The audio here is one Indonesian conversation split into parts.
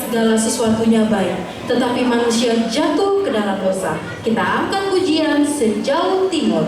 segala sesuatunya baik, tetapi manusia jatuh ke dalam dosa. Kita angkat pujian Sejauh Timur.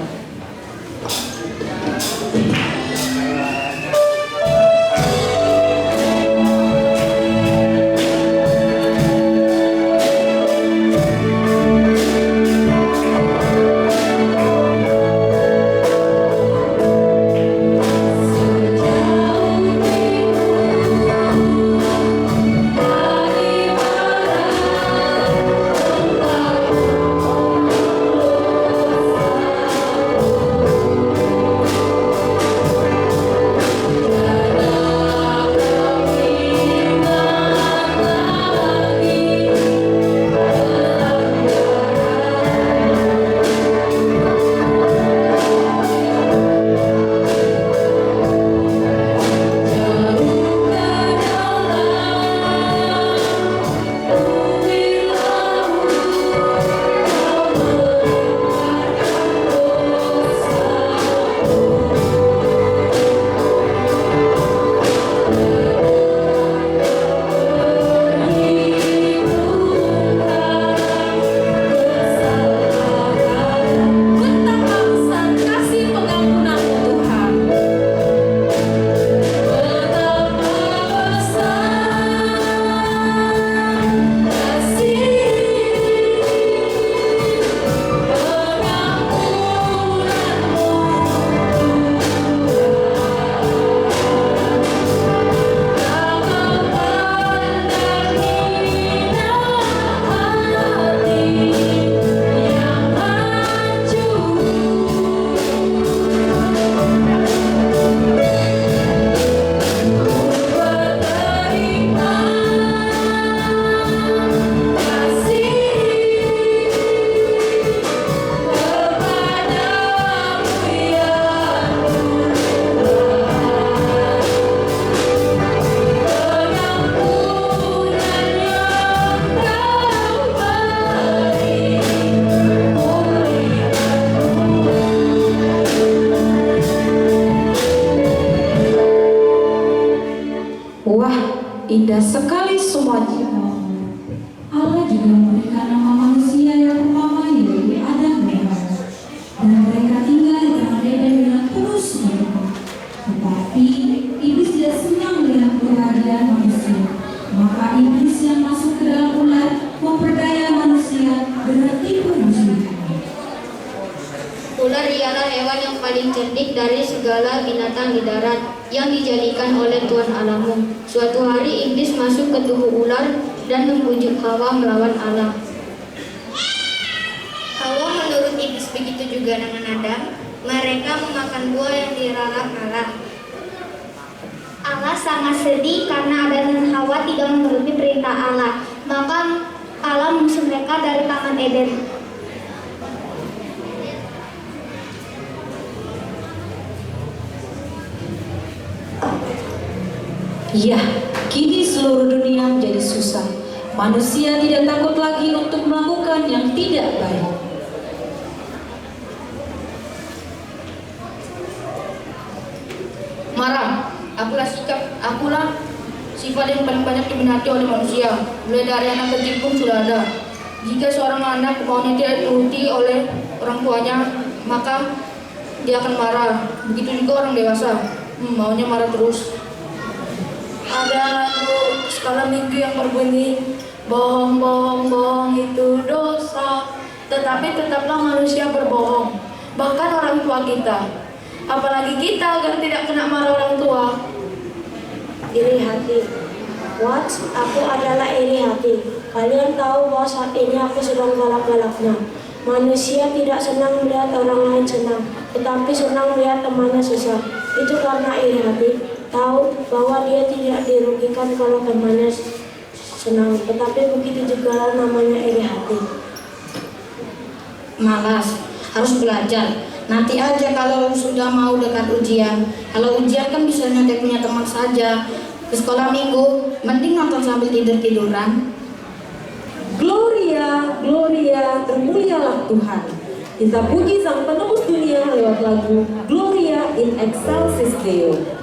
Indah sekali semuanya. Allah juga memberikan nama manusia yang pertama yaitu Adam dan Hawa, dan mereka tinggal di tanah Eden dengan tulus mereka. Tetapi iblis tidak senang melihat kebahagiaan manusia, maka iblis yang masuk ke dalam ular memperdaya manusia dengan tipu muslihat. Ular ialah hewan yang paling cerdik dari segala binatang di darat yang dijadikan oleh Tuhan Allahmu. Suatu hari iblis masuk ke tubuh ular dan membujuk Hawa melawan Allah. Hawa menurut iblis, begitu juga dengan Adam. Mereka memakan buah yang dilarang Allah. Allah sangat sedih karena Adam dan Hawa tidak menuruti perintah Allah. Maka Allah mengusir mereka dari Taman Eden. Ya, kini seluruh dunia menjadi susah. Manusia tidak takut lagi untuk melakukan yang tidak baik. Marah, akulah sifat yang paling banyak diminati oleh manusia. Mulai dari anak kecil pun sudah ada. Jika seorang anak maunya tidak dituruti oleh orang tuanya, maka dia akan marah. Begitu juga orang dewasa, maunya marah terus. Ada lagu sekolah minggu yang berbunyi, bohong, bohong, bohong itu dosa. Tetapi tetaplah manusia berbohong, bahkan orang tua kita. Apalagi kita agar tidak kena marah orang tua. Iri hati. What? Aku adalah iri hati. Kalian tahu bahwa saat ini aku sedang galak-galaknya. Manusia tidak senang melihat orang lain senang, tetapi senang melihat temannya susah. Itu karena iri hati. Tahu bahwa dia tidak dirugikan kalau temannya senang, tetapi begitu juga namanya iri hati. Malas, harus belajar. Nanti aja kalau sudah mau dekat ujian. Kalau ujian kan bisa nyontek teman saja. Ke sekolah minggu, mending nonton sambil tidur-tiduran. Gloria, Gloria, termulialah Tuhan. Kita puji Sang Penebus dunia lewat lagu Gloria in Excelsis Deo.